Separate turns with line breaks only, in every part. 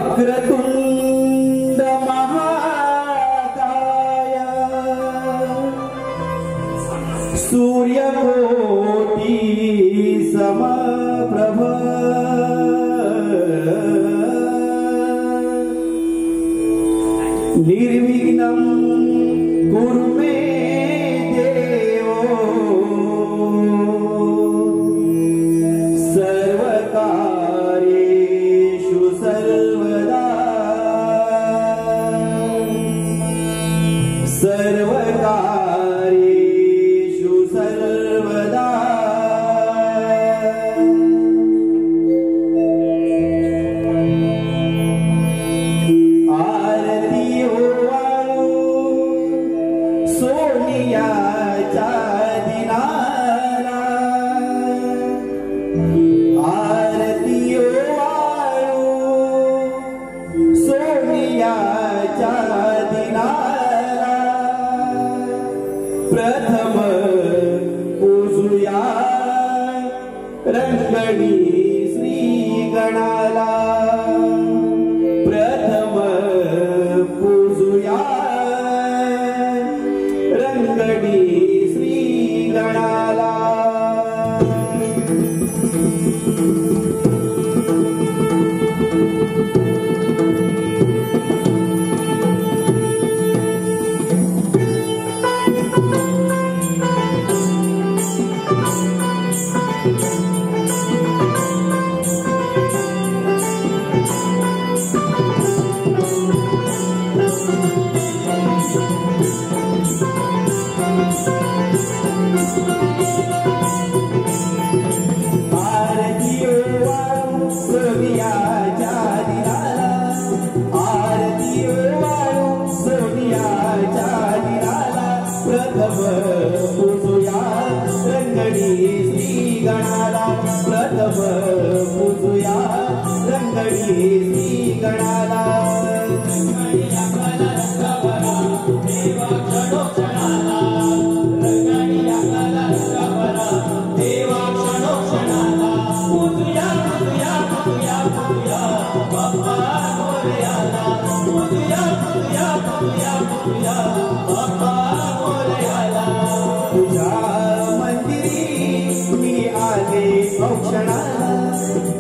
वक्रतुंड महाकाय सूर्यकोटि समप्रभ निर्विघ्नं कुरु मे देवो सर्वकार्येषु सर्वदा सर्वकार्येषु सर्वदा सोनियाच्या दिनाला आरती वाळू सोनियाच्या दिनाला प्रथम पूजुया रंगणी श्री गणाला प्रथम पूजुया रंगणी श्री गणाला प्रथम पूजुया रंगणी श्री गणाला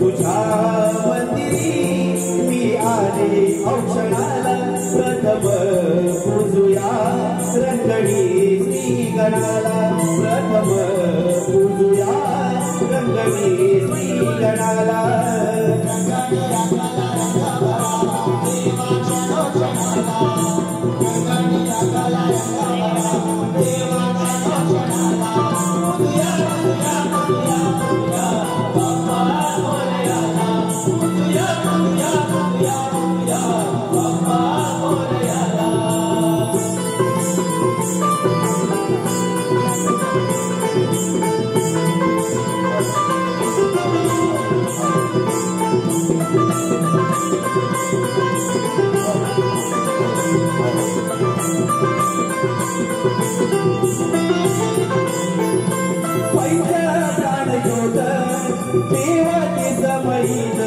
तुझ्या मंदिरी मी आले औक्षणाला प्रथम पूजुया रंगणी श्री गणाला प्रथम पूजुया रंगणी श्री गणाला देवाचे समईत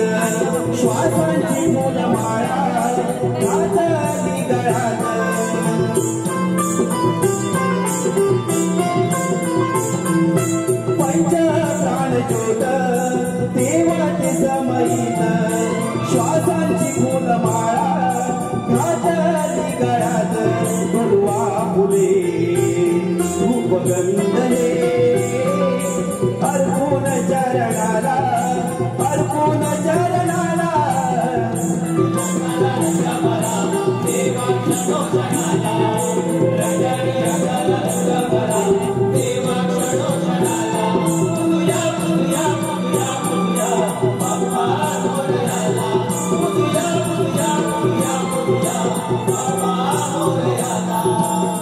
श्वासांची फुलमाळा घातली गळ्यात पंच प्राणज्योत देवाचे समईत श्वासांची फुलमाळा घातली गळ्यात गुरुवा फुले रूपगंध हे अर्पुन चरणाला अर्पुन चरणाला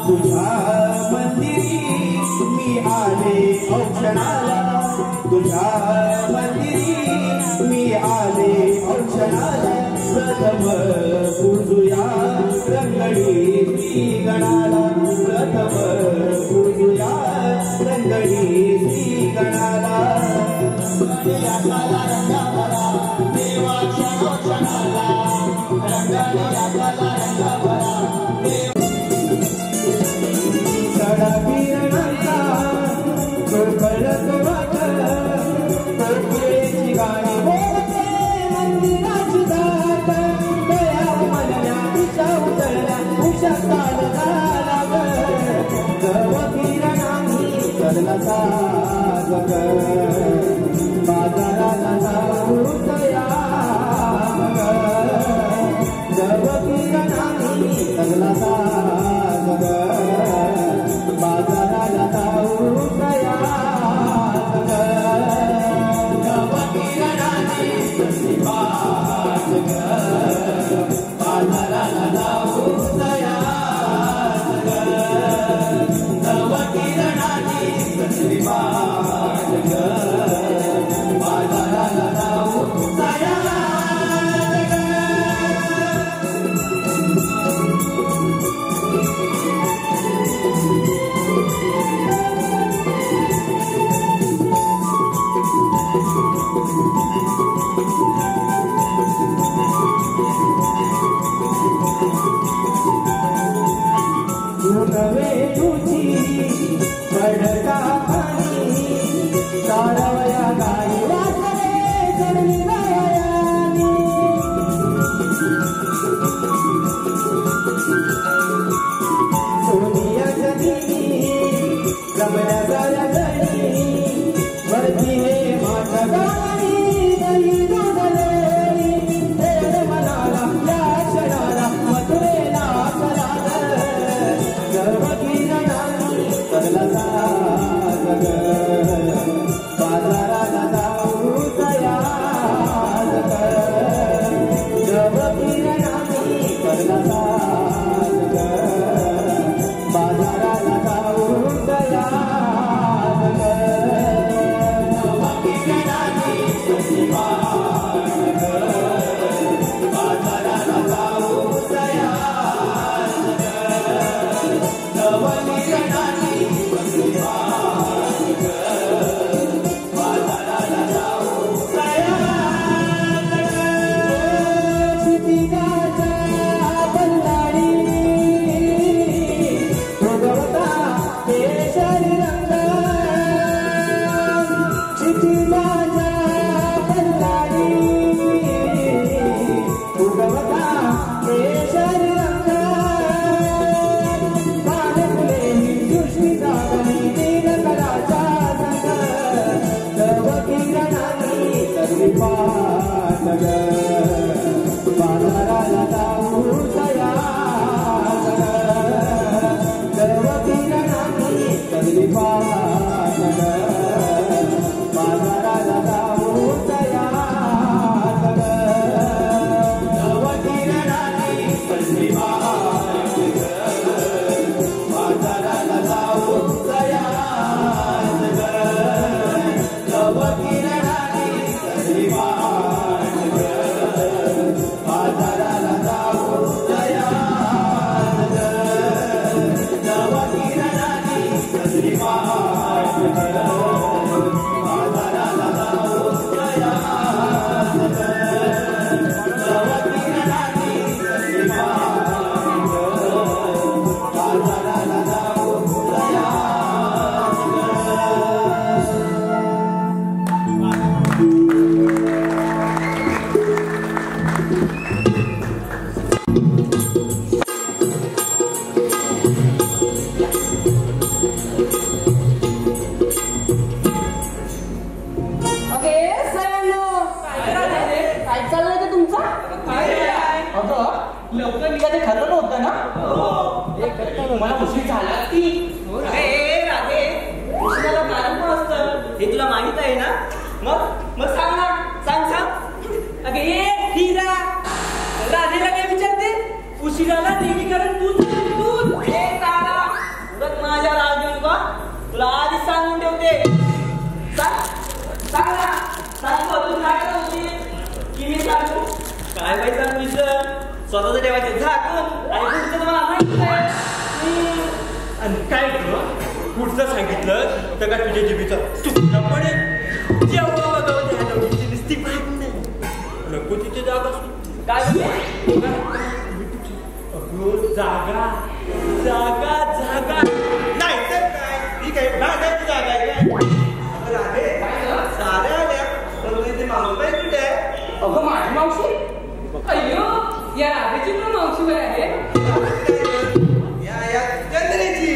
तुझ्या मंदिरी मी आले औक्षणाला तुझ्या मंदिरी प्रथम पूजुया रंगडी श्री गणाला प्रथम पूजुया रंगडी श्री गणाला देवा क्षणोक्षणाला सडा किरणांचा तो कळतो वाट कोकिळेची गाणी बोलते मंदिराची दाट दया मनल्या दिशा उतरल्या उषा काल झाला जव किरणांनी चढला साग बाजाराला जाऊ तया जव किरणांनी चढला साग बाजाराला जाऊ तया जव किरणांनी बाजाराला जाऊ तया जव किरणांनी बाजाराला जाऊ तया नवे तुझी पडता पाणी तारवया गाई वाचले चढली गायानी सोनिया जनी रमल्या जया जणी वरती हे माझ्या गाणी दही दोडलेली तेर मनाला या क्षणाला मथुरेला सर्व किरणांनी चढला साग बाजाराला जाऊ तया सर्व किरणांनी चढला साग बाजाराला जाऊ तया सर्व किरणांनी चढला बाजाराला जाऊ तया बाजाराला जाऊ तया सर्व किरणांनी चढली बाजाराला जाऊ तया सर्व किरणांनी चढली बाजाराला जाऊ तया सर्व किरणांनी चढली बाजाराला जाऊ तया जव किरणांनी चढली बाजाराला जाऊ तया जव किरणांनी चढली बाजाराला जाऊ तया
लवकर निघायचं ठरलं नव्हतं ना? मला उशीर झाला की राधे उशिराला कारण पण असतं हे तुला माहित आहे ना? मग सांग ना, सांग अगे ये हिरा राधेला काय विचारते? उशिराला नेहमीकरण तूच हे तारा उरत माझ्या राग देऊ का? तुला आधीच सांगून ठेवते. सांग ना, सांग तू काय करत होती की मी सांगू? काय बाई सांगितलं स्वतःच ठेवायचे झाकून आणि पुढचं तुम्हाला माहिती आहे. आणि काय पुढचं सांगितलं तर का तुझ्या जीवीचा तुकडा पडेल. जेव्हा बघावं त्या नवरीची नुसती भांडणं नको तिथे जागा काय जागा जागा जागा नाही तर काय ठीक आहे भागायची जागा आहे काय राधे साऱ्या आल्या पण तिथे मावशी कुठे आहे.
अगं माझी मावशी अय्यो या राधेची पण मावशी वय आहे.
या चंद्रेची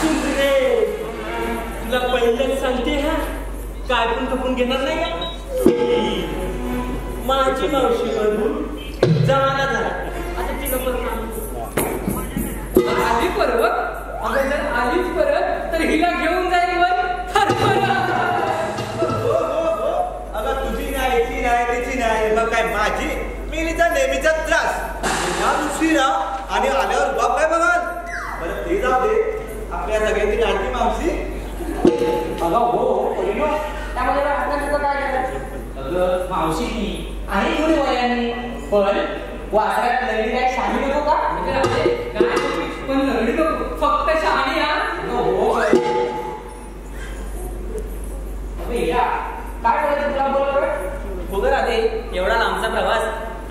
सुंदरे तुला पहिलेच सांगते हा काय पण खपून घेणार नाही. माझी मावशी म्हणून जागा झाला आता तिला पण
आली परत अगं जर आलीच परत तर हिला घेऊन जाईल वर
अगं तुझी नाही ती नाही तिची नाही मग काय माझी मिलीचा नेहमीचा त्रास या उशिरा आणि आल्यावर बाप काय बघा बरं ते जाऊ दे आपल्या सगळ्यांची लाडकी मावशी.
अगं हो त्यामध्ये आपल्याला काय करायचं. अगं मावशी ती आहे थोडी वयाने पण वासरात लढी काय शाही नको का. पण लढी नको फक्त शहाणी या. काय करायचं तुला बोल
हो ग राधे एवढा लांबचा प्रवास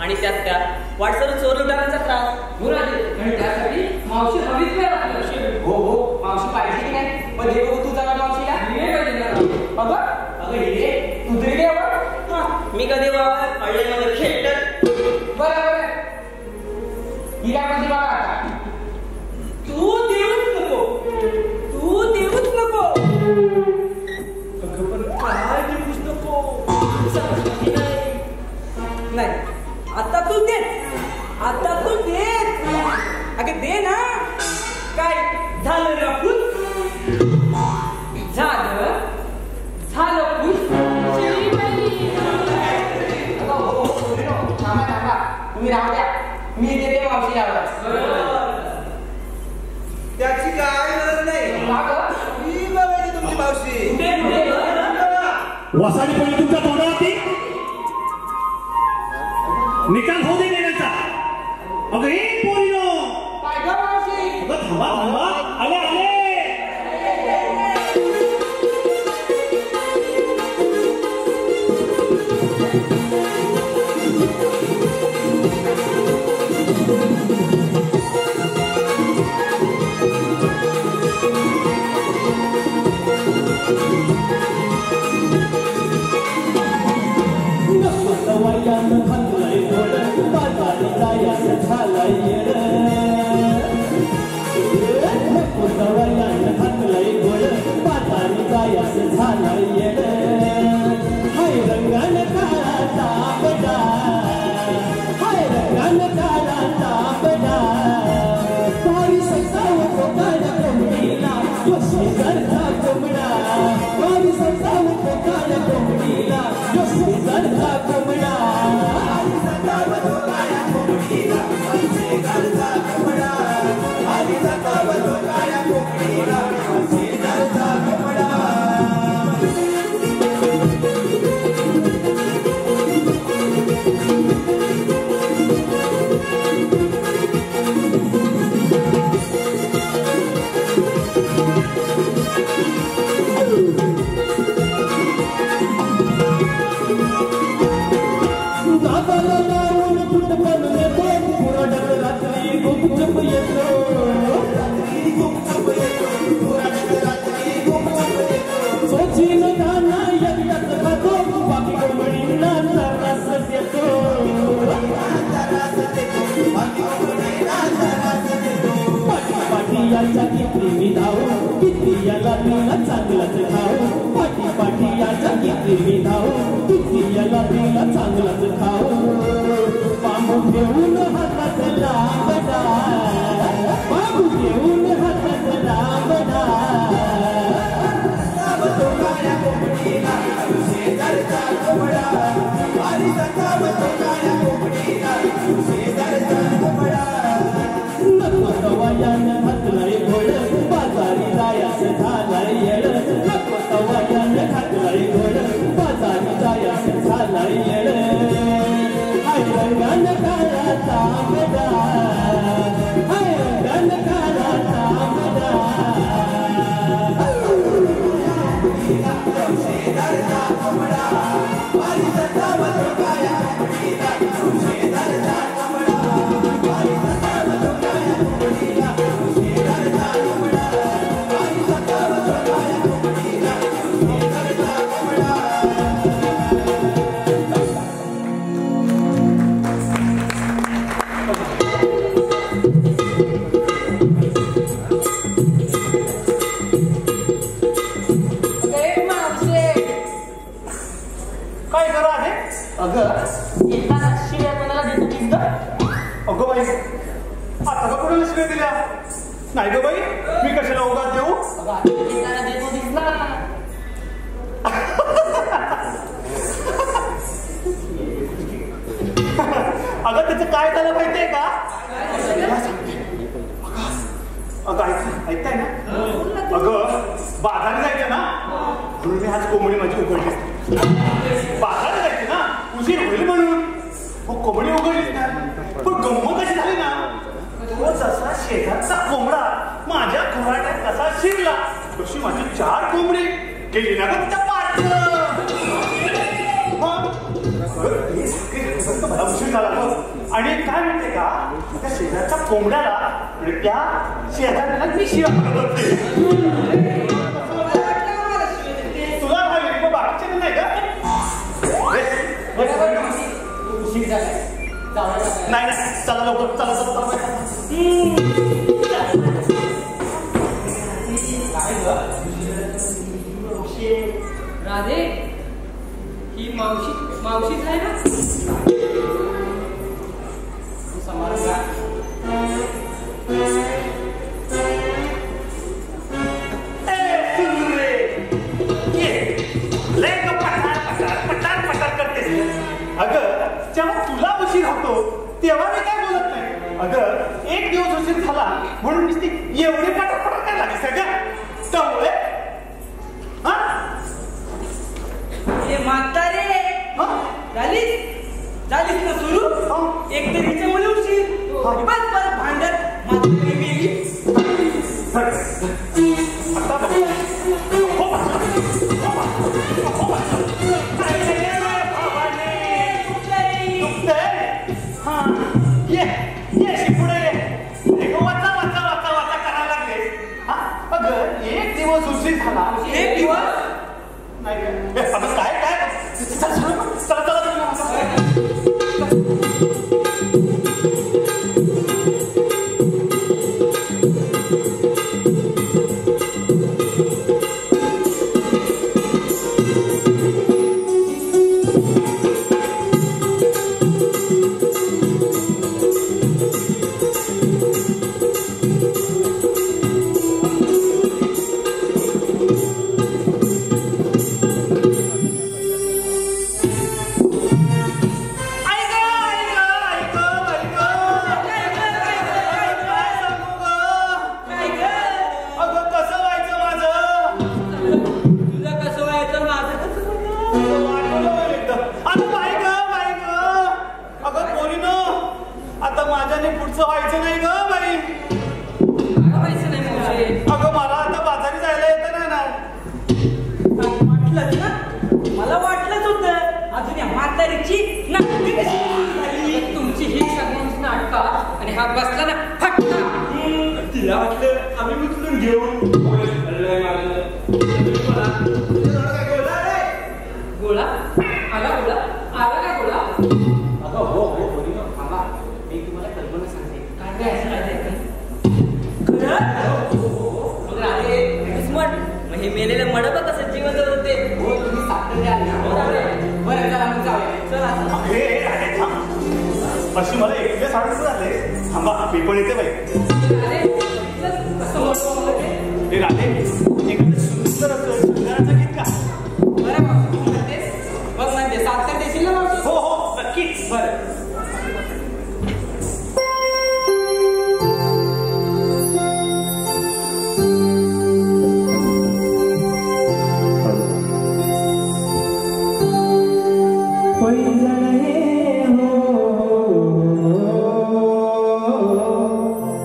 आणि त्यात वाटसर चोर लुटारांचा त्रास.
हो राधे आणि त्यासाठी मावशी हवीच नाही. हो मावशी पाहिजे की नाही पण हे बघू तू जरा मावशीला अगं अगं हे तू तरी
मी कधी बाबा अडल्यामध्ये खेळत
बरं हिला कधी बघा आता
तू देऊच नको तू देऊच नको. पण काय देऊच नको नाही आता तू दे आता तू दे अगं दे ना. काय झालं राखून
झालं खुश थांबा तुम्ही राहू द्या मी देते मावशी आवाज.
त्याची काय गरज नाही मी बघायची तुमची मावशी.
वसाडीपणे तुमच्या तोंडावरती निकाल होऊ दे देण्याचा. अगं एक पोरीनो
काय गं मावशी.
अगं थांबा आले आले. नाही ग बाई, मी कशाला उगाच देऊ? अगं त्याचं काय झालं माहितीये का? अगं ऐकताय ना? अगं बाजारात जायचं ना, म्हणून मी आज कोंबडी माझी उघडलीच. बाजारात जायचं ना, उशीर होईल म्हणून कोंबडी उघडलीच ना. पण गंमत कशी झाली ना, तो जसा शेजारचा कोंबडा माझ्या खुराट्यात कसा शिरला तशी माझी 4 कोंबडी गेली ना गं त्या पाठ. मला उशीर झाला मग. आणि काय म्हणते का, त्या शेजारच्या कोंबड्याला म्हणजे त्या शेजाऱ्याला मी शिवा करत होते. तुला हवी मग बाकीचे नाही का? नाही नाही, चला लवकर, चला चला.
राधे, ही मावशीच आहे ना? तू समाज का?
अगं जेव्हा तुला उशीर होतो तेव्हा मी काय बोलत नाही. अगं एक दिवस उशीर झाला म्हणून नुसती एवढी पटापट काय लागली सगळं
म्हातारे झालीच ना सुरू. एक तर हिच्यामुळे उशीर, बस बस भांडत म्हातारी गेली.
एक दिवस उशीर झाला.
एक दिवस
नाही काय काय चला
तुमची ही सगळ्यांची नाटका आणि हा बसला ना फटका.
तिला वाटलं आम्ही उचलून घेऊन
गोळा आला का गोळा?
अगं हो
थांबा, मी तुम्हाला कल्पना सांगते. काय
मग हे मेलेलं मडप कसं जिवंत होते.
हो, तुम्ही सापडले आले. बरं चला मग जाऊया.
अशी मला एकट्या साडे झाले. थांबा मी पण येते बाई. राधे एखादं सुंदर गीत का?
बरं बघ म्हणजे सात तर देशील ना?
हो नक्कीच. बरं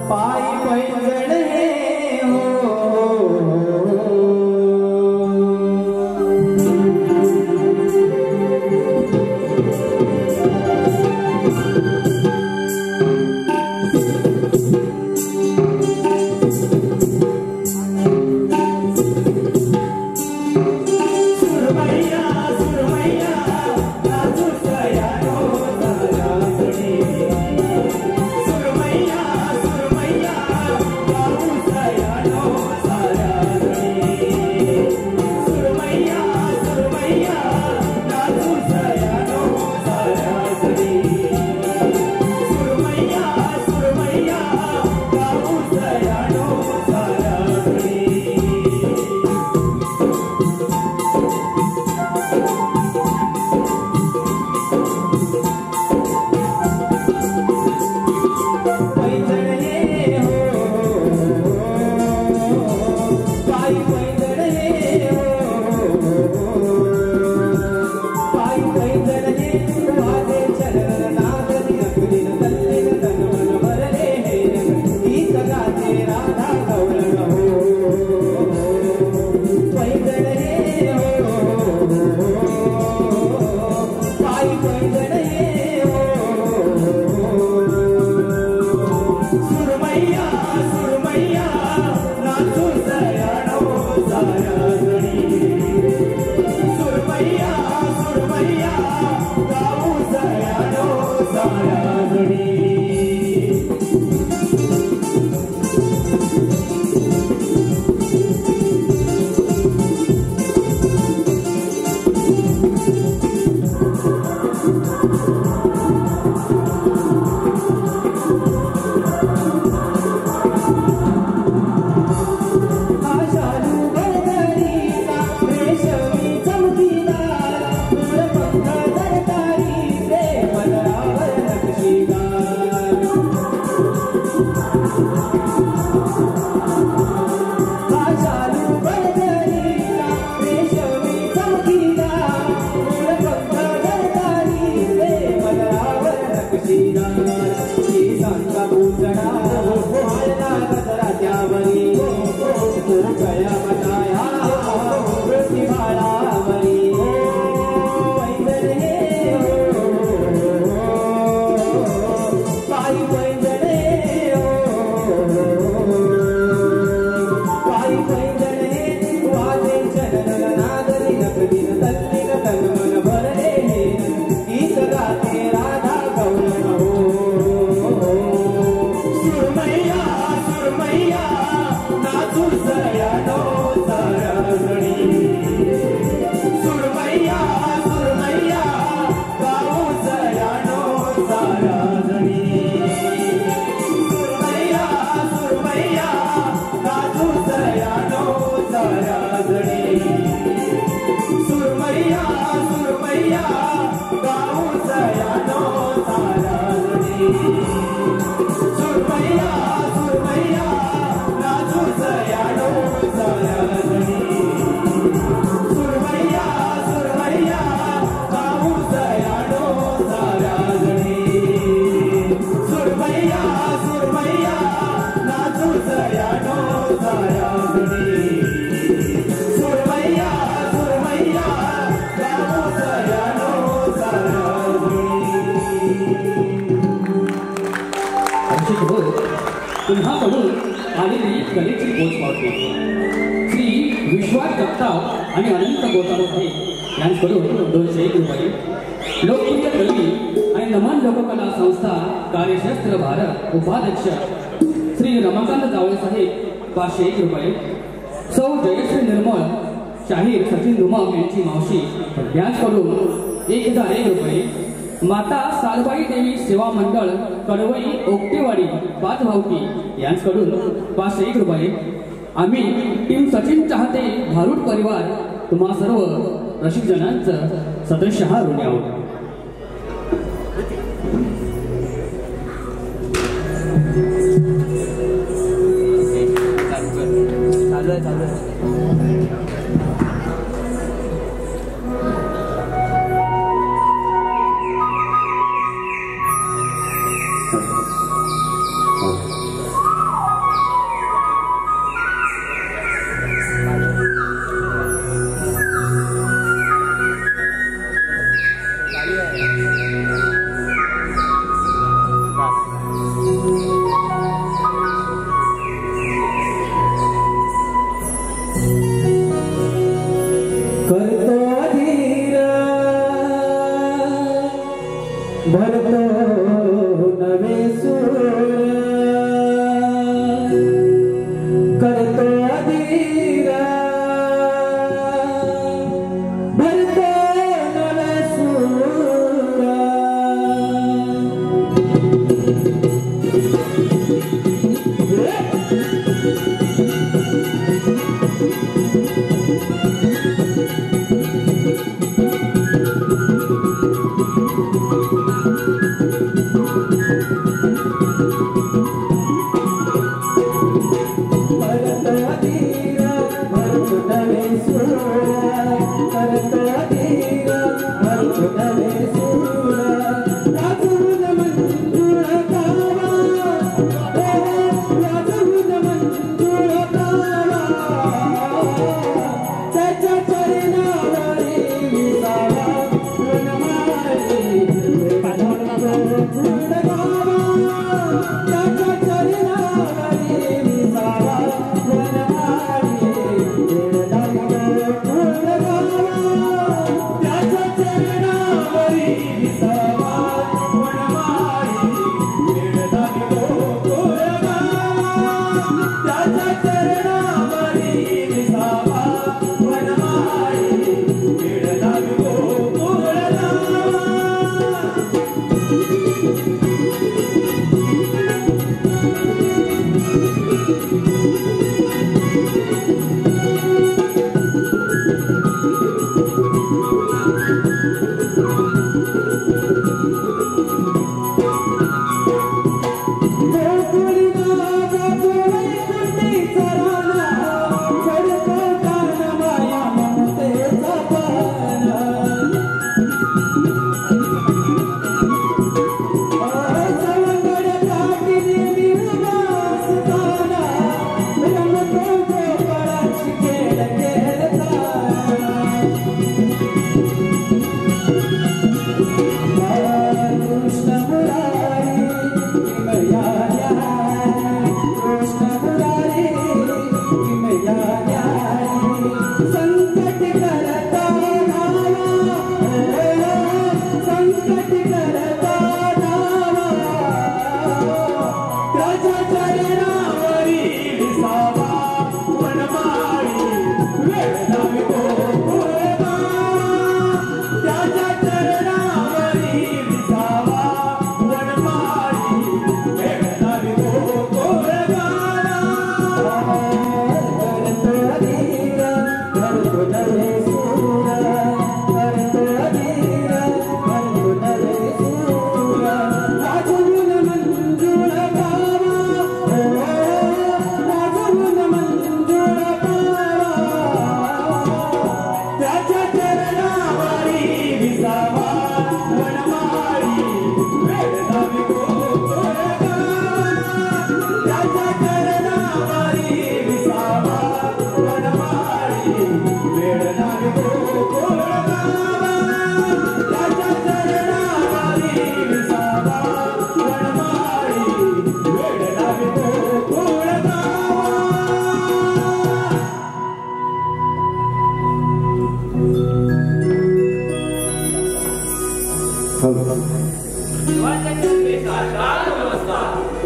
पाय पैजण हे हो पुन्हाकडून आलेली कलेची पोच पावते. श्री विश्वास जगताप आणि अनंत गोतावते यांच्याकडून 201 रुपये. लोकप्रिय कवी आणि नमन लोककला संस्था कार्यक्षेत्र भारत उपाध्यक्ष श्री रमाकांत जावळे साहेब 501 रुपये. सौ जयश्री निर्मळ शाहीर सचिन धुमाम यांची मावशी यांच्याकडून 1001 रुपये. माता सालबाई देवी सेवा मंडळ कडवई ओकटेवाडी 5 भावकी यांच्याकडून 501 रुपये. आम्ही टीम सचिन चाहते भारूड परिवार तुम्हा सर्व रसिक जणांचं सदस्य ऋणी आहोत.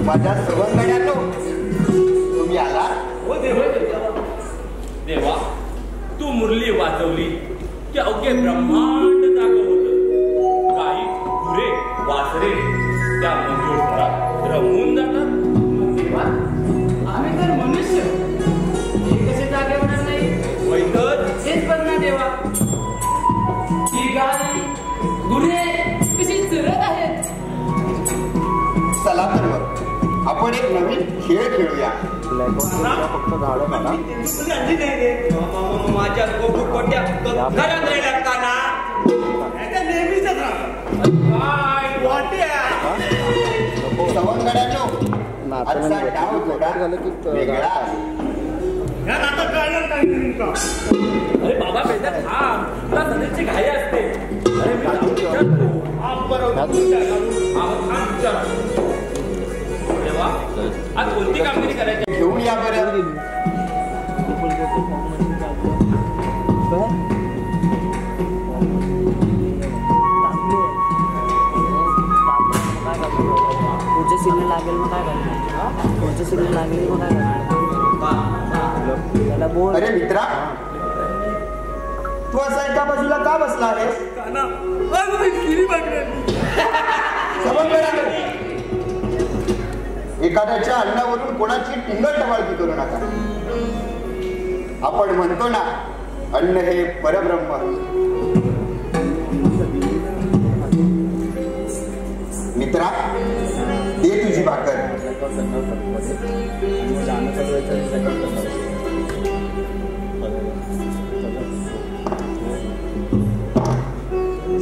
माझ्या सवंगड्यांनो, तुम्ही आला?
हो देवा, तू मुरली वाजवली की अवघे ब्रह्मांड जागं होतं. काही गुरे वासरे त्या मंजूळ स्वरात रमून जातात.
देवा, आम्ही तर मनुष्य, हे कसे जागे होणार नाही?
वैतर
हेच पण ना देवा, ही गाय गुरे कशी चरत आहेत.
चला तर मग आपण एक नवीन खेळ खेळूया.
माझ्या कोट्या घरात राहिल्या का ना? नेहमीच
सवंगड्यांनो, आजचा डाव थोडा वेगळा आहे.
अरे बाबा बेटा थांब, तुला सदैवची घाई असते. अरे मी जाऊन विचारतो. देवा, आज कोणती कामगिरी करायची?
घेऊन या बरं.
पुढच्या सीनला लागेल मग काय करणार? पुढच्या सीनला लागेल मग काय करणार? त्याला बोल.
अरे मित्रा, तू असा एका बाजूला का बसला आहेस? एखाद्याच्या अन्नावरून कोणाची टिंगल-टवाळकी करू नका. आपण म्हणतो ना, अन्न हे परब्रह्म. मित्रा, दे तुझी भाकर.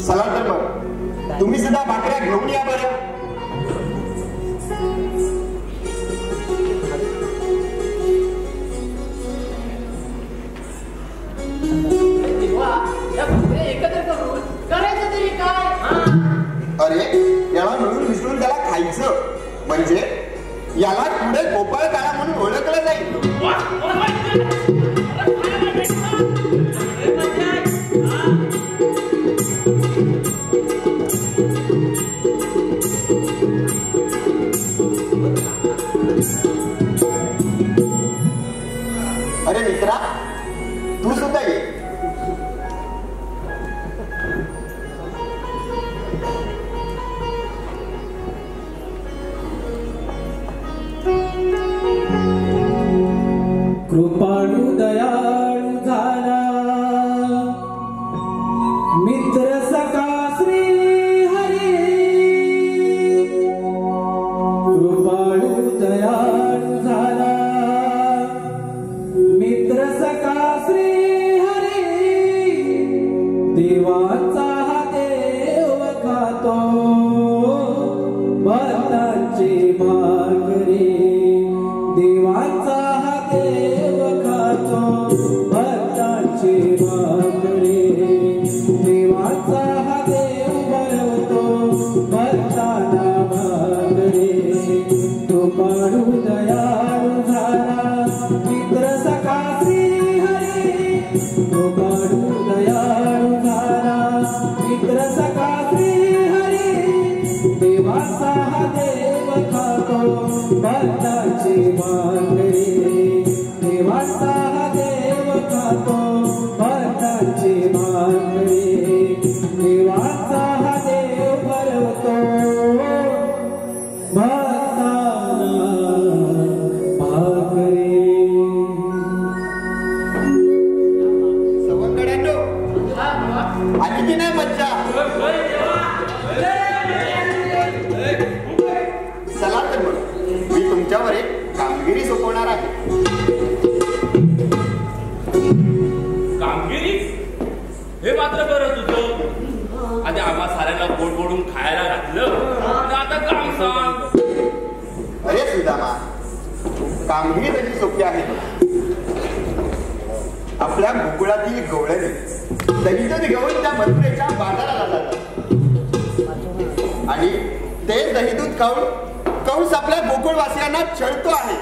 चला तर मग तुम्ही सुद्धा भाकऱ्या घेऊन या बरं.
एकत्र करून करायचं तरी काय?
अरे, याला मिळून मिसळून त्याला खायचं, म्हणजे याला पुढे गोपाळ काळा म्हणून ओळखलं जाईल. अरे मित्रा, तू सुद्धा ये.
कृपाळू दयाळू झाला मित्र सखा श्री हरी. कृपाळू दयाळू झाला मित्र सखा श्री हरी. देवाचा हा देव खातो भक्तांची भाकरी. देवाचा हा देव खातो भक्तांची भाकरी. देवाचा हा देव भरवतो भक्तांना भाकरी. कृपाळू दयाळू झाला मित्र सखा श्री हरी. कृपाळू दयाळू झाला मित्र सखा श्री हरी. देवाचा हा देव खातो भक्तांची भाकरी. देवाचा हा देव खातो भक्तांची भाकरी. देवाचा हा देव भरवतो भक्तांना भाकरी.
सवंगड्यांनो, आली की नाही मज्जा? चला तर मग मी तुमच्यावर एक कामगिरी सोपवणार आहे.
कामगिरी? हे मात्र बरं तुझं. आधी आम्हा साऱ्यांना पोट बोडून खायला घातलं, आता काम सांग.
अरे सुदामा, कामगिरी तशी सोपी आहे. आपल्या गोकुळातील गवळणी दहीदूध घेऊन त्या मथुरेच्या बाजाराला जातात आणि ते दहीदूध खाऊन कंस आपल्या गोकुळवासियांना छळतो आहे.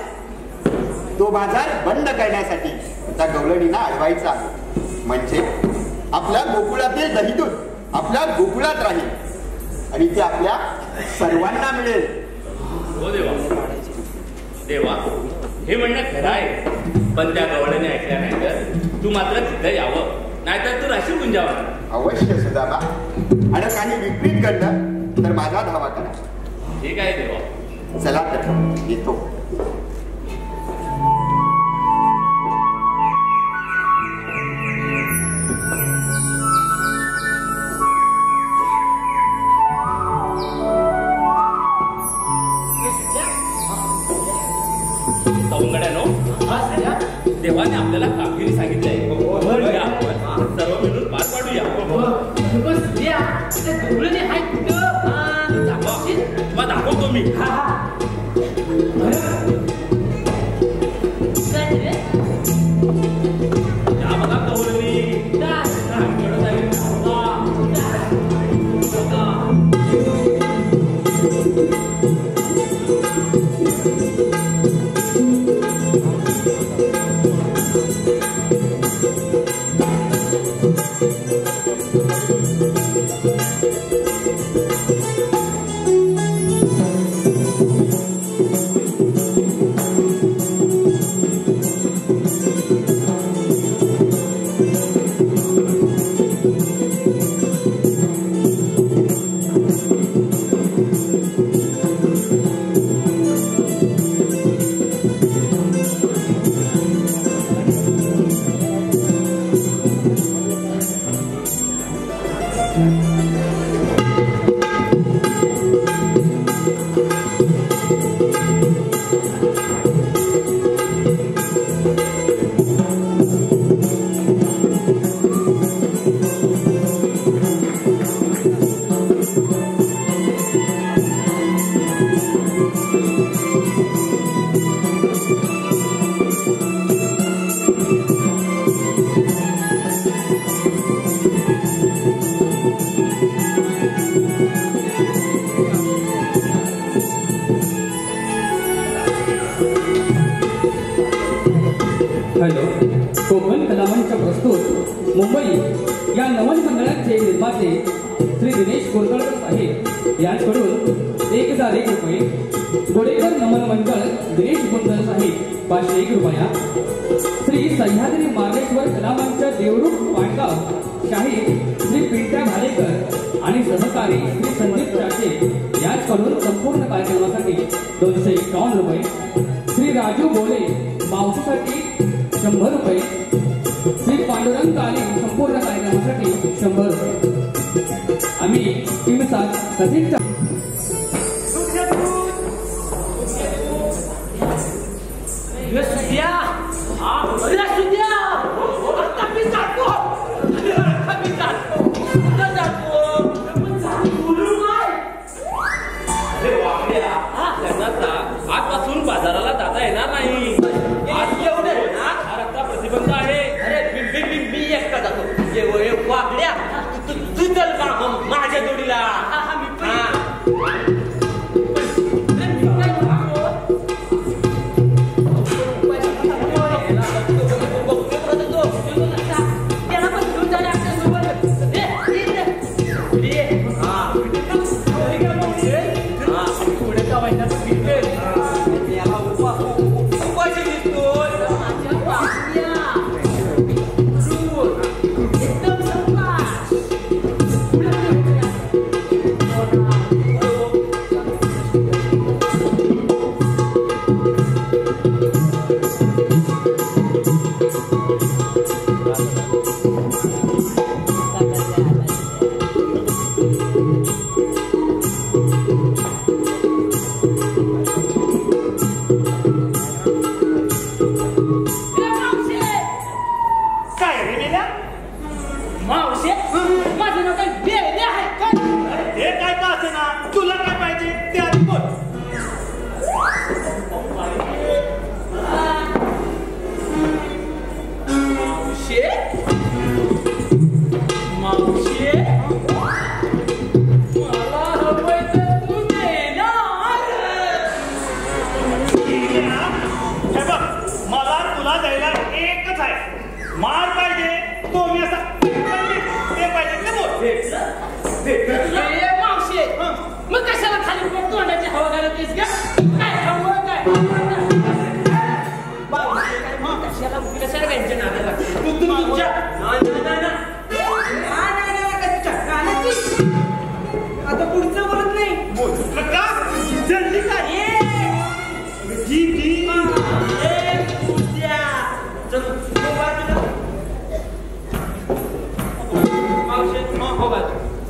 तो बाजार बंद करण्यासाठी त्या गवळणींना अडवायचा आहे, म्हणजे आपल्या गोकुळातील दहीदूध आपल्या गोकुळात राहील आणि ते आपल्या सर्वांना मिळेल.
हो देवा,
देवा, हे म्हणणं खरं आहे, पण त्या गवळ्याने ऐकल्या नाही तर तू मात्र तिथं यावं, नाहीतर तू राशी गुंजावं.
अवश्य सुदामा, आणि काही विपरीत घडलं तर माझा धावा करा.
ठीक आहे देवा.
चला तर येतो.
देवाने आपल्याला कामगिरी सांगितलंय, सर्व मिळून पार पाडूया. दाखवतो मी. बघा कवळी
कोकण कलामंच प्रस्तुत मुंबई या नवन मंडळाचे निर्माते श्री दिनेश कोरकळकर साहेब यांच्याकडून 1001 रुपये, गोडेकर नमन मंडळ दिनेश गुंजन साहेब 501 रुपया, श्री सह्याद्री मार्लेश्वर कलामंच देवरूख पाटगाव शाहीर श्री पिंट्या भालेकर आणि सहकारी श्री संदीप चाचे यांच्याकडून संपूर्ण कार्यक्रमासाठी 251 रुपये, श्री राजू बोले मावशीसाठी 100 रुपये, श्री पांडुरंग काळे संपूर्ण कार्यक्रमासाठी 100 रुपये. आम्ही टीमसात सचिनच्या
आजपासून बाजाराला जाता येणार नाही. प्रतिबंध आहे.
अरे मी एकटा जातो. वाकड्या तू चल माझ्या जोडीला.
मग कशाला खाली तोंडाची हवा घालत काय हवं काय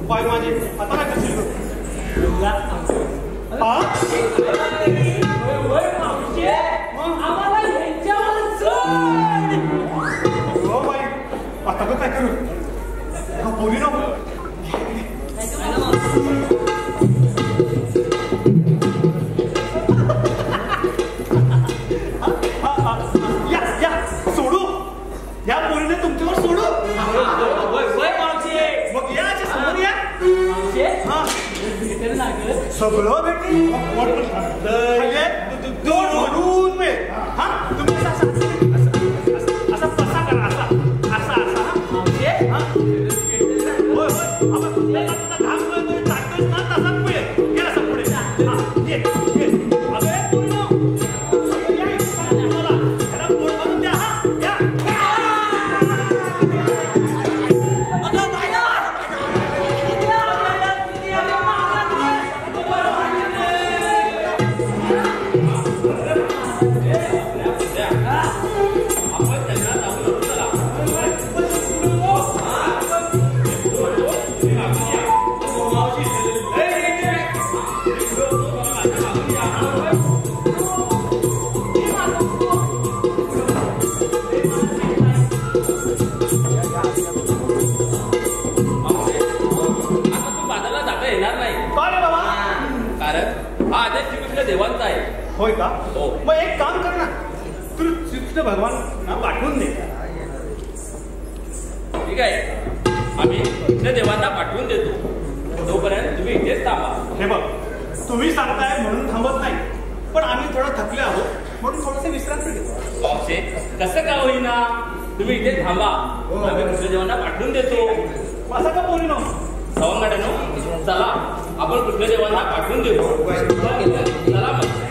पाय माझे आता काय करशील हो बाई आता काय करू बोली नको सोडू या पोरीने तुमच्यावर सोडू मग या समोर या सगळं भेटेल तुम्ही असा पसा करा असा असा असा होय होय घाम टाकतोच ना तसाच पुढे या असं पुढे
देवांचा आहे
होय का
हो
मग एक काम कर ना तू श्रीकृष्ण भगवान पाठवून दे
ठीक आहे आम्ही कृष्ण देवांना पाठवून देतो तोपर्यंत तुम्ही इथेच थांबा
हे बघ तुम्ही सांगताय म्हणून थांबत नाही पण आम्ही थोडं थकले आहोत म्हणून थोडंसं विश्रांती घेतो
बापशे कसं का होईना तुम्ही इथे थांबा आम्ही कृष्ण देवांना पाठवून देतो
असं का बोली नो
सवंगड्यानो चला आपण कृष्णदेवांना पाठवून देतो चला मग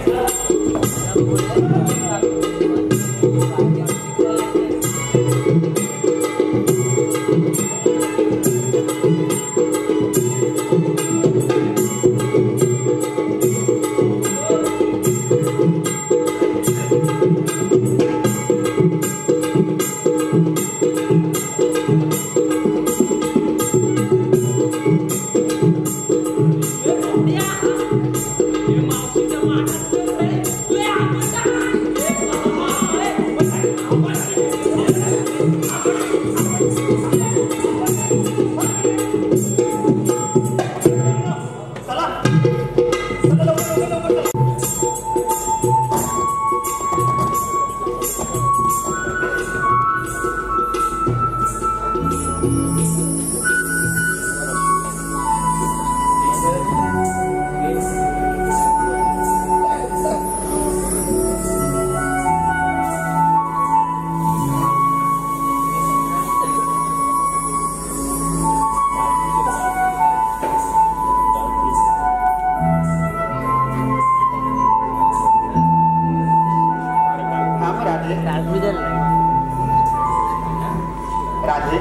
राधे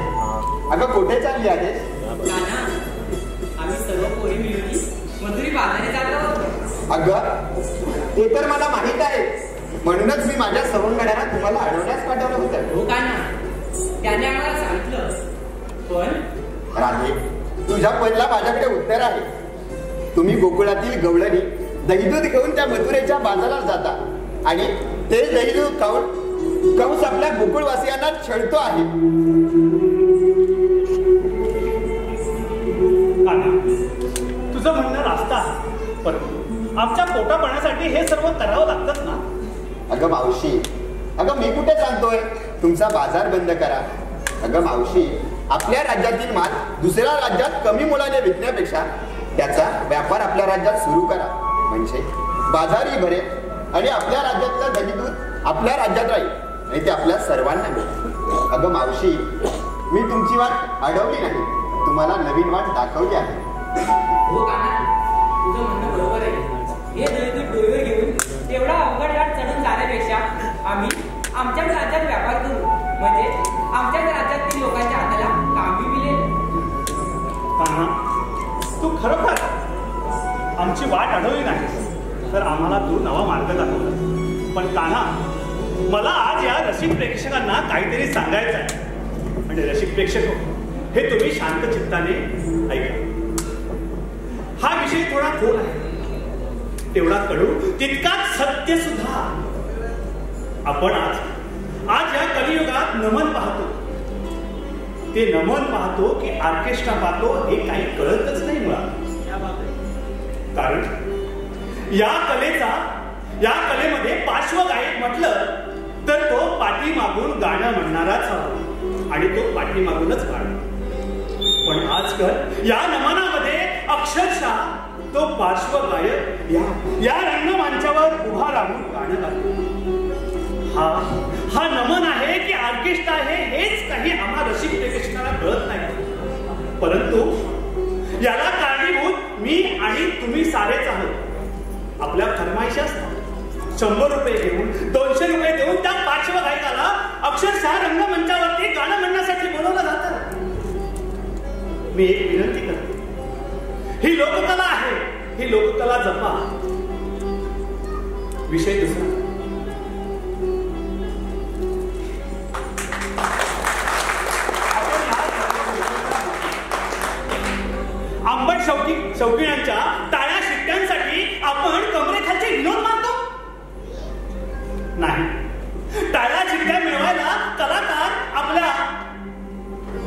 अगं कुठे चालली आहे
आम्ही सर्व पोरी मिळून मधुरी बाजारात जात आहोत.
अगं ते तर मला माहित आहे म्हणूनच मी माझ्या सवंगड्यांना तुम्हाला अडवण्यास पाठवलं होतं
हो का ना त्याने आम्हाला सांगितलं पण
राधे तुझ्या पहिला माझ्याकडे उत्तर आहे तुम्ही गोकुळातील गवळणी दहीदूध घेऊन त्या मथुरेच्या बाजारात जाता आणि ते दहीदूध खाऊन कंस आपल्या गोकुळवासियांना छळतो आहे
तुझं म्हणणं रास्त आहे परंतु आमच्या पोटा पाण्यासाठी हे सर्व करावं लागतं ना
अगं मावशी अगं मी कुठे सांगतोय तुमचा बाजार बंद करा अगं मावशी आपल्या राज्यातील माल दुसऱ्या राज्यात कमी मोलाने विकण्यापेक्षा त्याचा व्यापार आपल्या राज्यात सुरू करा म्हणजे बाजारही भरेल आणि आपल्या राज्यातलं दहीदूध आपल्या राज्यात राहील आणि ते आपल्या सर्वांना मिळेल अगं मावशी मी तुमची वाट अडवली नाही तुम्हाला नवीन वाट दाखवली आहे
हो का तुझं म्हणणं बरोबर आहे हे दहीदूध डोईवर घेऊन तेवढा अवघड घाट चढून जाण्यापेक्षा आम्ही आमच्याच राज्यात व्यापार करू म्हणजे आमच्याच राज्यातील लोकांच्या हाताला कामही मिळेल
कान्हा तू खरोखर आमची वाट अडवली नाही तर आम्हाला तू नवा मार्ग दाखवला पण कान्हा मला आज या रसिक प्रेक्षकांना काहीतरी सांगायचं आहे म्हणजे रसिक प्रेक्षक हे तुम्ही शांत चित्ताने ऐका हा विषय थोडा खोल आहे, तेवढा कडू तितकाच सत्य सुद्धा. आपण आज या कलियुगात नमन पाहतो. ते नमन पाहतो की ऑर्केस्ट्रा पाहतो हे काही कळतच नाही मुळात. कारण या कलेमध्ये पार्श्वगायक म्हटलं तर तो पाठीमागून गाणं म्हणणाराच हवा आणि तो पाठीमागूनच गाणं. पण आजकाल या नमनामध्ये अक्षरशः तो पार्श्वगायक या रंगमंचावर उभा राहून गाणं गातो. हा नमन आहे की ऑर्केस्ट्रा आहे हेच काही आम्हा रसिक प्रेक्षकांना कळत नाही. परंतु याला कारणीभूत मी आणि तुम्ही सारेच आहोत. आपल्या फरमाईशी असतात 100 रुपये घेऊन 200 रुपये देऊन त्या पार्श्वगायकाला अक्षरशः रंगमंचावरती गाणं म्हणण्यासाठी बोलवलं जातं. मी एक विनंती करते, ही लोककला आहे, ही लोककला जपा. विषय दुसरा, आंबट शौकीनांच्या टाळ्या शिट्ट्यांसाठी आपण कमरेखालचे विनोद मानतो नाही. टाळ्या शिट्ट्या मिळवायला कलाकार आपल्या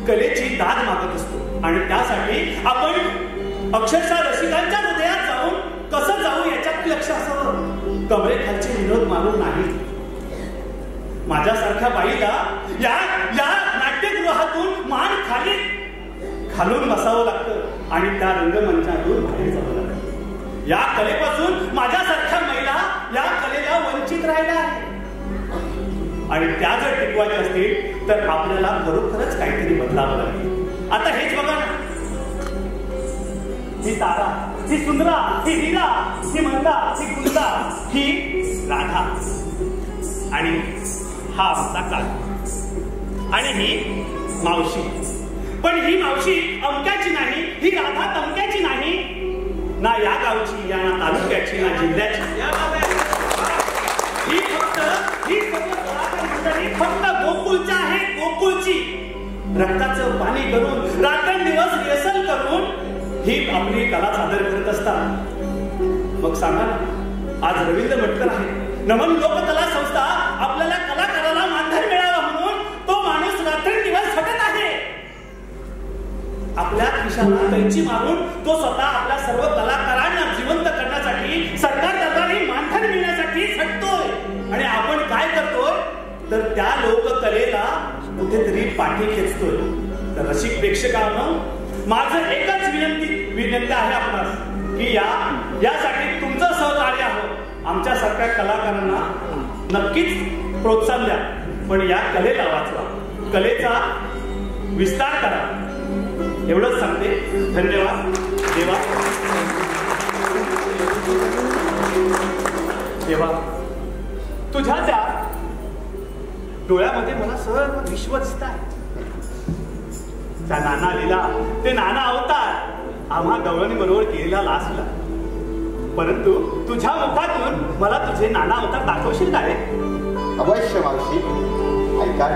कलेची दाद मागत असतो आणि त्यासाठी आपण अक्षरशः रसिकांच्या हृदयात जाऊन कसं जाऊ याच्यात लक्ष असावं. कमरेखालचे विनोद मानून नाही. माझ्यासारख्या बाईला या नाट्यगृहातून मान खालून बसावं लागतं आणि त्या रंगमंचातून बाहेर जावं लागतं. या कलेपासून माझ्यासारख्या महिला या कलेला वंचित राहिल्या आहेत आणि त्या जर टिकवायच्या असतील तर आपल्याला खरोखरच काहीतरी बदलावं लागेल. आता हेच बघा ना, ही तारा, ही सुंदरा, ही हिरा, ही मंदा, ही कुंदा, ही राधा आणि हा आमचा काल आणि ही मावशी. पण ही मावशी अमक्याची नाही, ही राधा तमक्याची नाही, ना या गावची, या ना तालुक्याची, ना जिल्ह्याची. ही फक्त गोकुळची आहे, गोकुळची. रक्ताचं पाणी करून रात्रंदिवस रिहर्सल करून ही आपली कला सादर करत असतात. मग सांगा ना, आज रवींद्र भटकर आहे, नमन लोककला संस्था आपल्याला कलाकाराला मानधन मिळावा म्हणून तो माणूस रात्रंदिवस झटत आहे. आपल्या खिशाला कैची मारून तो स्वतः आपल्या सर्व कलाकारांना जिवंत करण्यासाठी सरकार दरबारी मानधन मिळण्यासाठी झटतोय आणि आपण काय करतोय तर त्या लोककलेला कुठेतरी पाठी खेचतोय. तर रसिक प्रेक्षकांनो, माझं एकच विनंती आहे आपणास की यासाठी तुमचं सहकार्य हवं. आमच्यासारख्या कलाकारांना नक्कीच प्रोत्साहन द्या, पण या कलेला वाचवा, कलेचा विस्तार करा. एवढंच सांगते. धन्यवाद. देवा तुझ्या त्या डोळ्यामध्ये मला सर्व विश्व दिसत आहे. त्या नाना लीला, ते नाना अवतार आम्हा गवळणी बरोबर केलेला लासला. परंतु तुझ्या मुखातून मला तुझे नाना अवतार दाखवशील का रे?
अवश्य मावशी, ऐका.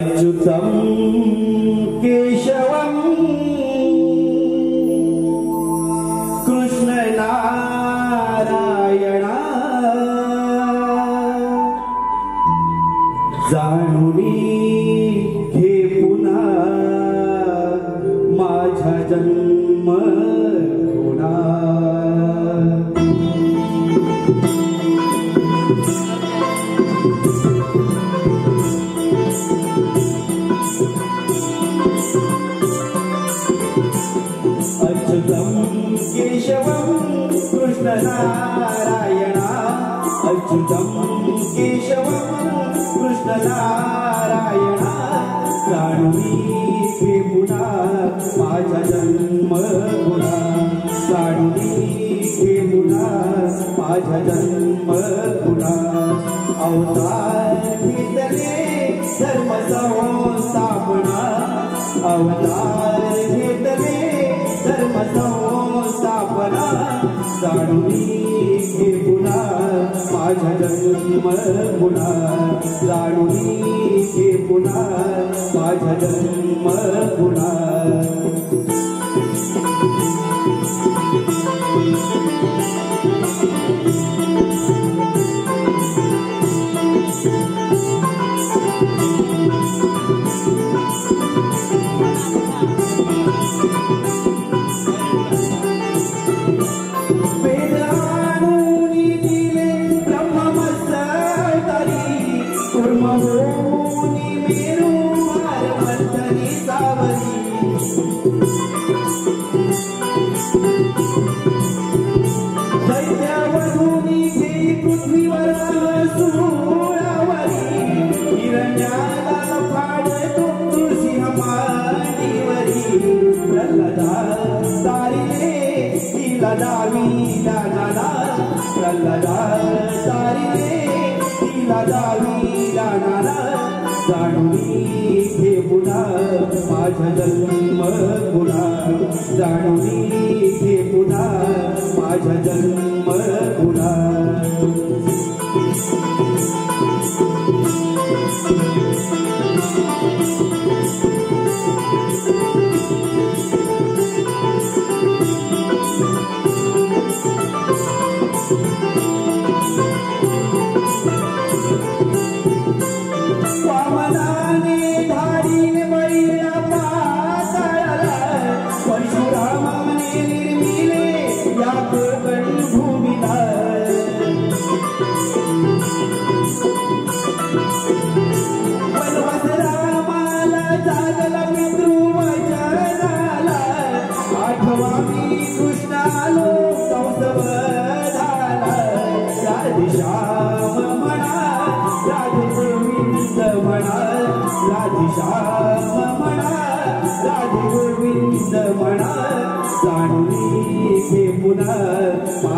अच्युतं केशवं कृष्ण नारायणा जाणुनी घे पुन्हा माझा जन्म गुणा. अच्युतं केशवं कृष्ण नारायणा अच्युतं केशवं कृष्ण नारायणा जाणुनी घे पुन्हा माझा जन्म गुणा. जाणुनी घे पुन्हा माझा जन्म गुणा. अवतार घेतले धर्म संस्थापना अवतार घेतले धर्म संस्थापना जाणुनी घे पुन्हा माझा जन्म गुणा. जाणुनी घे पुन्हा माझा माझा जन्म गुन्हा माझा जन्म गुन्हा जाणून घे पुन्हा माझा जन्म गुन्हा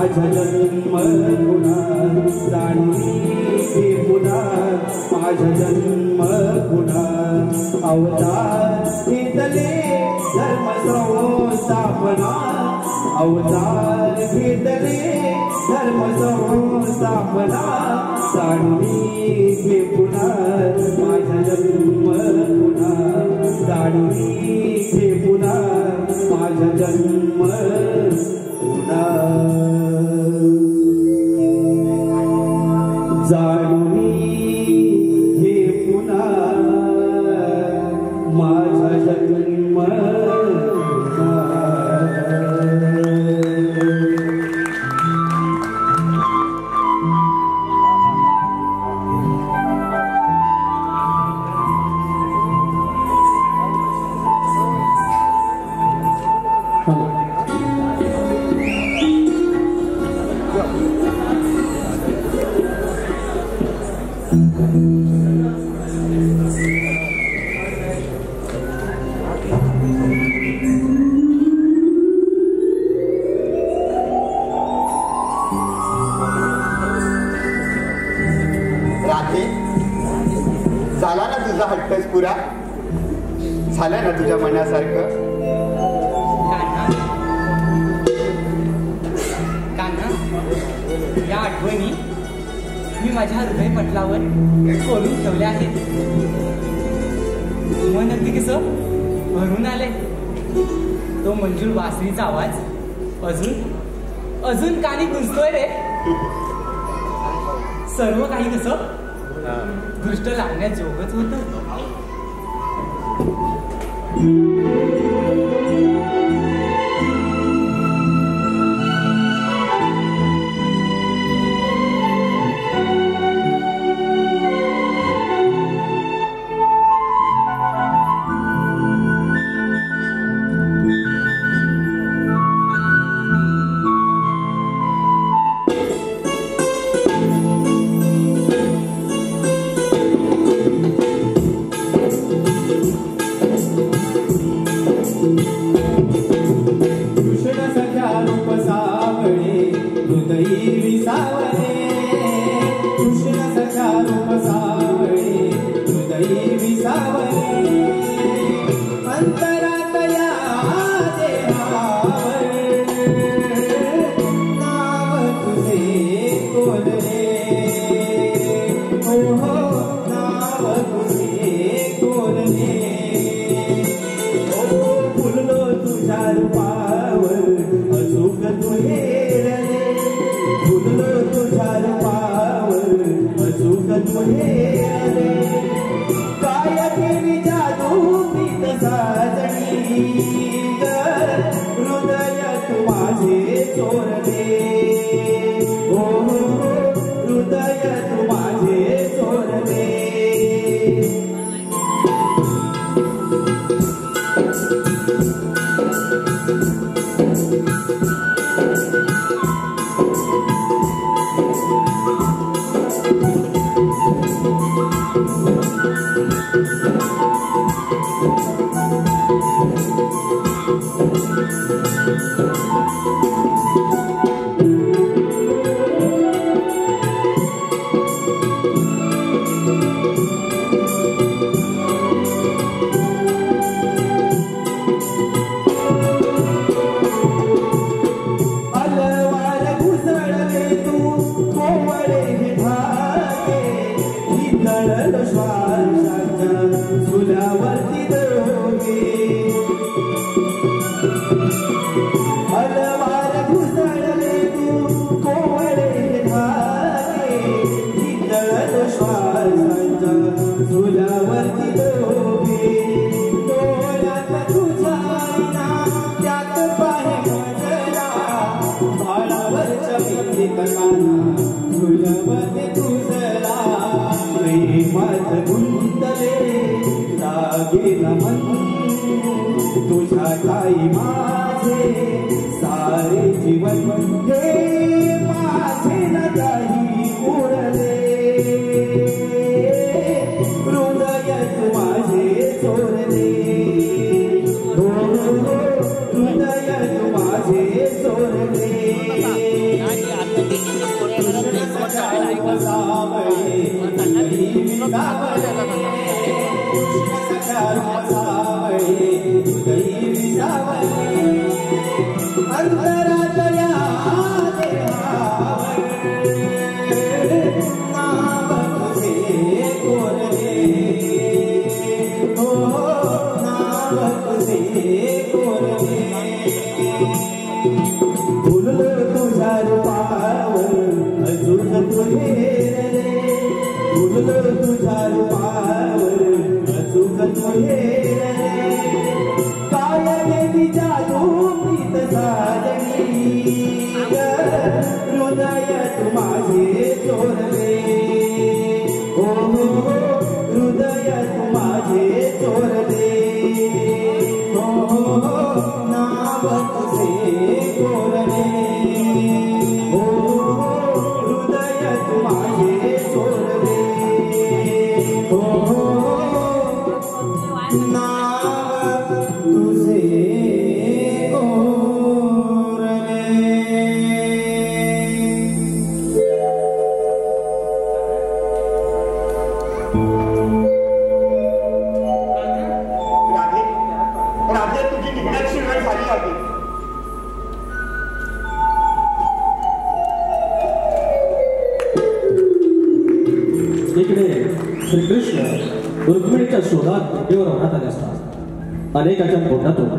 माझा जन्म गुन्हा जाणून घे पुन्हा माझा जन्म गुन्हा अवतार घेतले धर्म संस्थापना अवतार घेतले धर्म संस्थापना जाणून घे पुन्हा माझा जन्म गुन्हा जाणून घे पुन्हा माझा जन्म जाणून घे पुन्हा माझा जन्म
झाला ना तुझा हट्टच पुरा झाला ना तुझ्या मनासारखं
कान्हा या आठवणी मी माझ्या हृदयपटलावर कोरून ठेवल्या आहेत मन अगदी कसं भरून आले तो मंजूळ वासरीचा आवाज अजून अजून कानी गुंजतोय रे सर्व काही कसं दृष्ट लागण्याजोगच होतं
चोरले तुझ्या ठाई माझे सारे जीवन हे माझे न काही उरले हृदय माझे चोरले हो हृदय माझे चोरले अंतरातल्या नाव तुझे कोरले हो नाव तुझे कोरले फुललो तुझ्या रूपावर अजून तुझे फुललो तुझ्या रूपावर अजून तुझे काय गेली जादू प्रीत साजणी हृदय तू माझे चोरले हो हृदय तू माझे चोरले हो नाव तुझे कोरले हो हृदय तू माझे चोरले हो नाव तुझे
इकडे श्रीकृष्ण रुक्मिणीच्या शोधात भेटीवर होण्यात आले असतात अनेकाच्या तोंडातून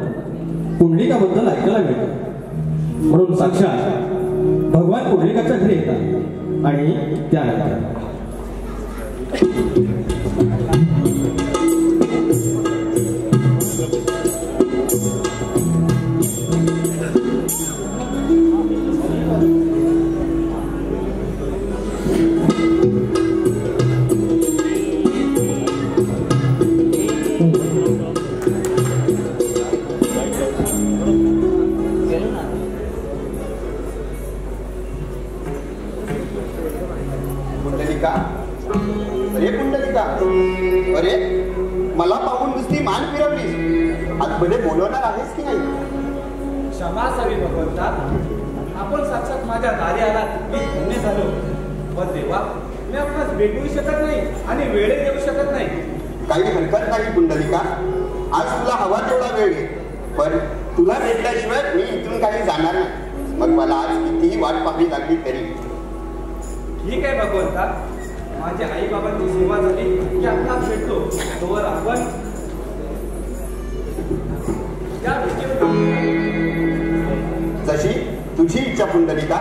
पुंडलिकाबद्दल ऐकायला मिळतं म्हणून साक्षात भगवान पुंडलिकाच्या घरी येतात आणि त्यानंतर
अरे मला पाहून नुसती मान फिरवलीस आतमध्ये बोलवणार आहेस की नाही
क्षमा असावी भगवंता आपण साक्षात माझ्या दारी आलात मी धन्य झालो पण देवा मी आपणास भेटू शकत नाही आणि वेळेत येऊ शकत नाही
काही हरकत नाही पुंडलिका आज तुला हवा तेवढा वेळ घे पण तुला भेटल्याशिवाय मी इथून काही जाणार नाही मग मला आज कितीही वाट पाहावी लागली तरी
ठीक आहे भगवंता माझ्या आई बाबांची सेवा झाली की आपणास भेटतो तोवर आपण
जशी तुझी इच्छा पुंडलिका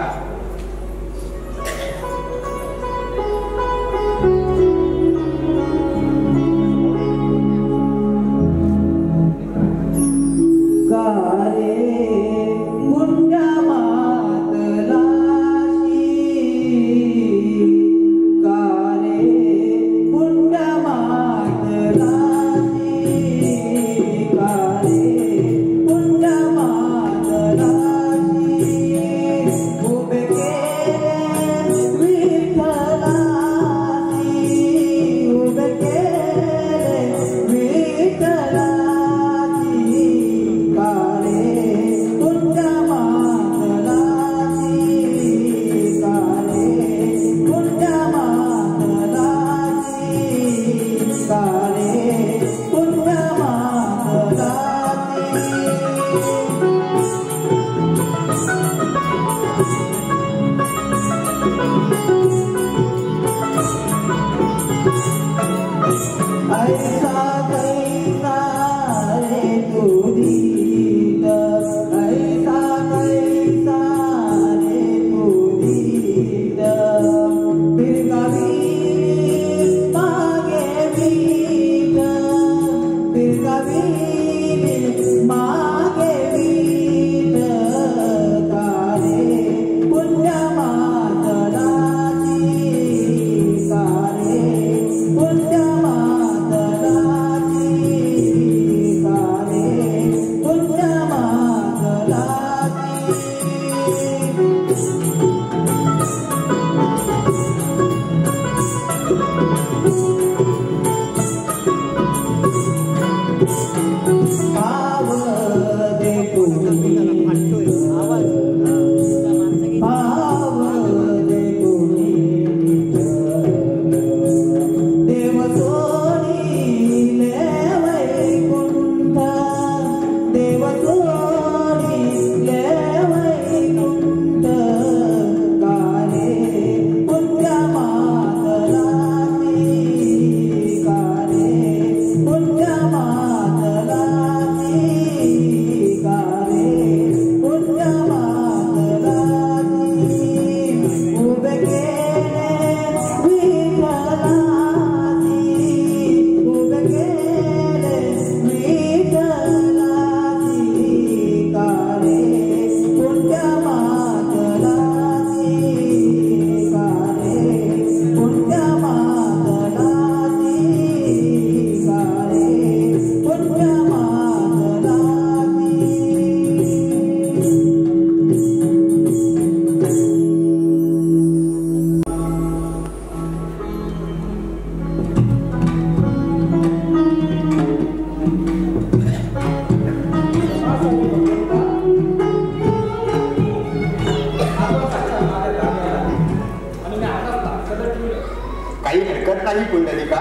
नाही पुंडलिका,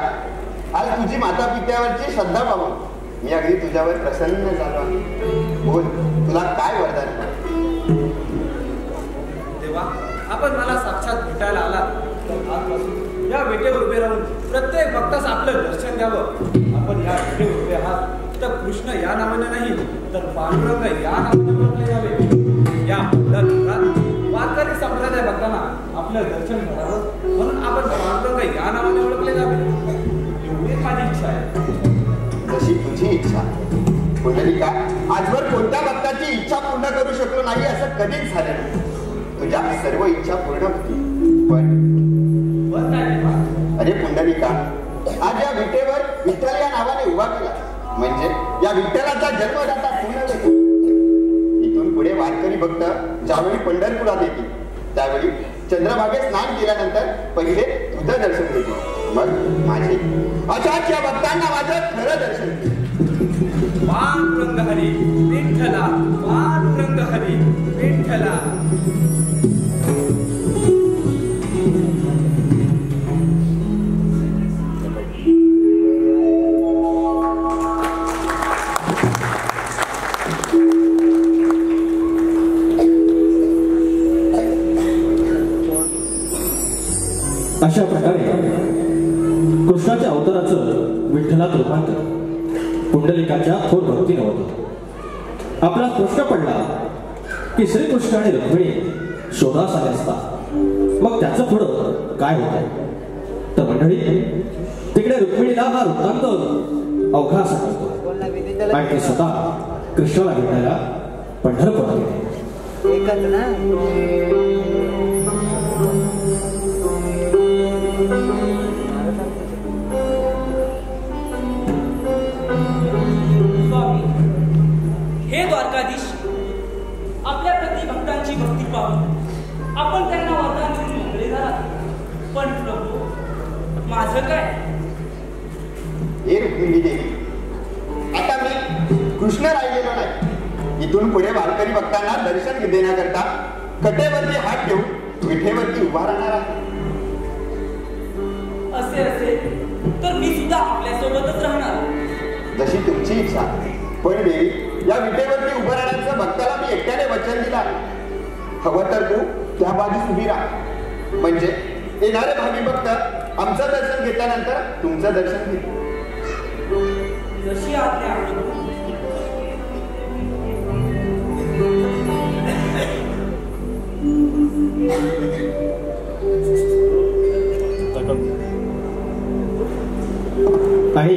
आज तुझी माता पित्यावरची श्रद्धा पाहून मी अगदी तुझ्यावर प्रसन्न झालो आहे. बोल, तुला काय वरदान?
तेव्हा आपण मला साक्षात भेटायला आला तर आजपासून या भेटेवर उभे राहून प्रत्येक भक्तास आपलं दर्शन द्यावं. आपण या भेटेवर उभे आहात तर कृष्ण या नावाने नाही तर पांडुरंग या नावाने ओळखले जावे. या वारकरी संप्रदाय भक्तांना आपलं दर्शन करावं म्हणून आपण पांडुरंग या नावाने ओळखले जावे, एवढी माझी इच्छा आहे.
जशी तुझी इच्छा. पुंडलिका, आजवर कोणत्या भक्ताची इच्छा पूर्ण करू शकलो नाही असं कधीच झालं नाही. तुझ्या सर्व इच्छा पूर्ण होती. पण अरे पुंडलिका, आज या विटेवर विठ्ठल या नावाने उभा केला म्हणजे या विठ्ठलाचा जन्मदाता पूर्ण झाला. इथून पुढे वारकरी भक्त ज्यावेळी पंढरपुरात येतील त्यावेळी चंद्रभागेत स्नान केल्यानंतर पहिले तुझं दर्शन घेतील, मग माझे. अशाच या भक्तांना माझं खरं दर्शन घेतील.
पांडुरंग हरी विठ्ठला, पांडुरंग हरी विठ्ठला.
अशा प्रकारे कृष्णाच्या अवताराचं विठ्ठलात रूपांतर पुंडलिकाच्या थोर भक्तीनं होतं. आपला प्रश्न पडला की श्रीकृष्ण आणि रुक्मिणी शोधास आले असता मग त्याचं पुढं काय होत आहे. तर मंडळी, तिकडे रुक्मिणीला हा वृत्तांत अवघा सांगतो आणि ते स्वतः कृष्णाला भेटायला पंढरपुरात गेले.
हे द्वारकाधीश, आपल्या प्रति भक्तांची भक्ती पाहून आपण त्यांना वरदान देऊन मोकळे झाला. पण प्रभू, माझं काय?
हे रुक्मिणी देवी, आता मी कृष्ण राहिलेलो नाही. इथून पुढे वारकरी भक्तांना दर्शन देण्याकरता कटेवरती हात ठेवून विठेवरती उभा राहणार आहे.
असे असेल तर मी सुद्धा आपल्या सोबतच राहणार.
जशी तुमची इच्छा. पण देवी, या विटेवरती उभं राहण्याचं भक्ताला मी एकट्याने वचन दिला. हवं तर तू त्या बाजूस उभी राहा म्हणजे येणारे भावी भक्त आमचं दर्शन घेतल्यानंतर तुमचं दर्शन घेतो.
जशी आज्ञा.
आणि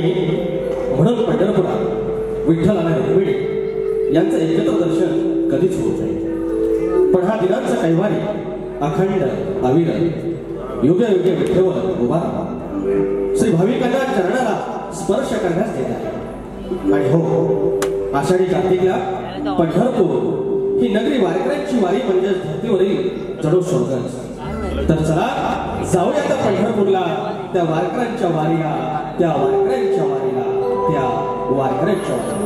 म्हणून पंढरपुरात विठ्ठल आणि रुक्मिणी यांचं एकत्र दर्शन कधीच होत नाही. पण हा दिनांचा कैवारी अखंड अविरत योग्य योग्य विठ्ठेवर उभा श्री भाविकांच्या चरणाला स्पर्श करण्यास देत आहे. आणि हो, आषाढी कार्तिकला पंढरपूर ही नगरी वारकऱ्यांची वारी म्हणजे धर्तीवरील जणू स्वर्गच. तर चला जाऊया त्या पंढरपूरला, त्या वारकऱ्यांच्या वारीला, त्या वारकऱ्यांच्या वारीला, त्या वारकऱ्यांच्या वारीला.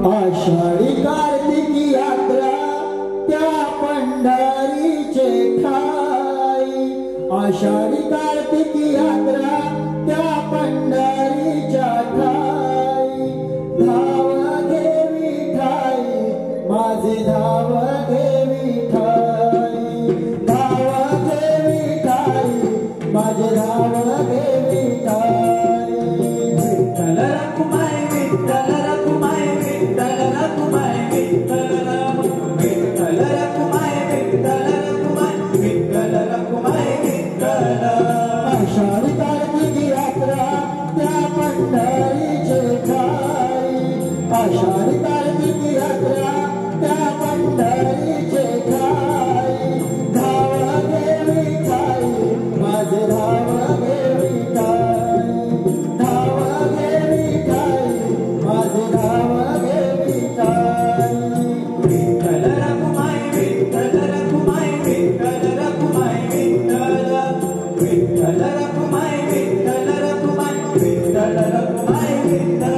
आषाढी कार्तिकी यात्रा त्या पंढरीचे ठाई. आषाढी कार्तिकी यात्रा त्या पंढरीच्या ठाई. धाव घेवी ठाई माझे धाव घेवी ठाई. धाव घेवी ठाई माझे धाव घेवी ठाई. विठ्ठल रखुमाई विठ्ठल रखुमाई विठ्ठल रखुमाई विठ्ठल विठ्ठल रखुमाई विठ्ठल रखुमाई विठ्ठल रखुमाई विठ्ठल. आषाढी कार्तिकी यात्रा त्या पंढरीचे ठाई. आषाढी कार्तिकी यात्रा त्या पंढरीचे ठाई. धाव घेवी ठाई माझे धाव घेवी ठाई. धाव घेवी ठाई माझे धाव घेवी ठाई. विठ्ठल रखुमाई विठ्ठल रखुमाई विठ्ठल रखुमाई विठ्ठल विठ्ठल रखुमाई विठ्ठल रखुमाई विठ्ठल रखुमाई विठ्ठल.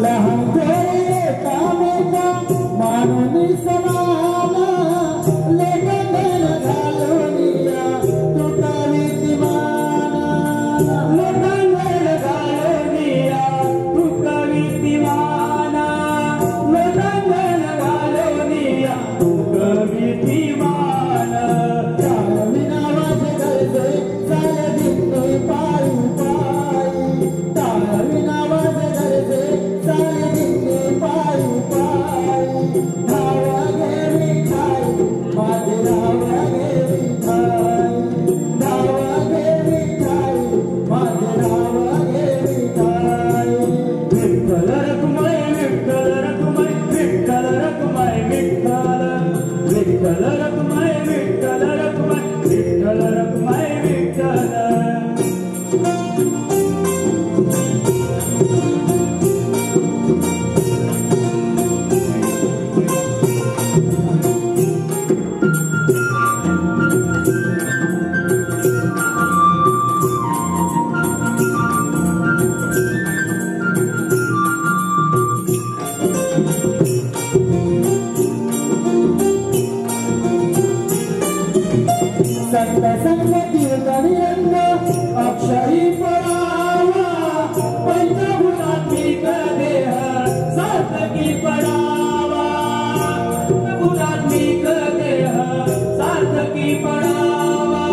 लहान थोडे कामेका मानून समान लेखन घालूनिया तुका विद्यमान. लेखन घालूनिया तुका विद्यमान. लेखन घालूनिया तुका विद्यमान. चाल विनावाचे गरजे चाल दिंडे पायी पायी. चाल विनावाचे गरजे चाल दिंडे पायी पायी. धाव घेवी ठाई माझे धाव घेवी ठाई. धाव घेवी ठाई माझे धाव घेवी ठाई. विठ्ठल रखुमाई विठ्ठल रखुमाई विठ्ठल रखुमाई विठ्ठल विठ्ठल रखुमाई विठ्ठल रखुमाई विठ्ठल रखुमाई विठ्ठल. संत संग कीर्तनी रंग अक्षरी पडावा. पंचभूतात्मिक देह सार्थकी पडावा. भूतात्मिक देह सार्थकी पडावा.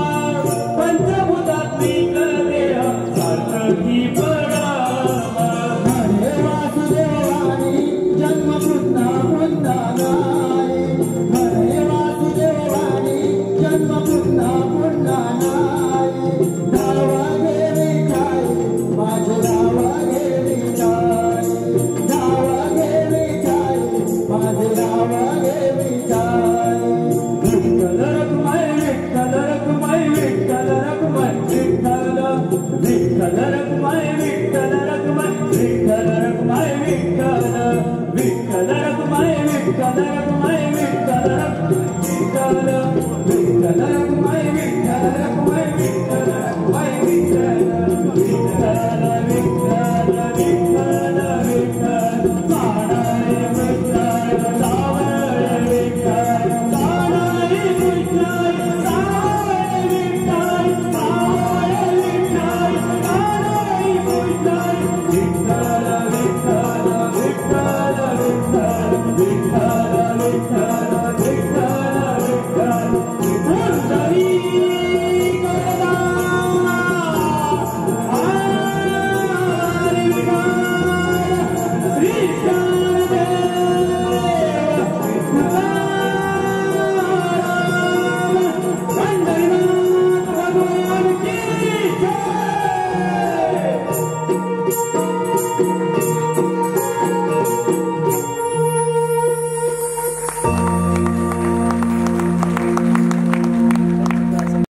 पंचभूतात्मिक देह सार्थकी पडावा. हरे वासुदेवानी जन्म पुन्हा पुन्हा नाही. हरे वासुदेवानी जन्म पुन्हा पुन्हा नाही.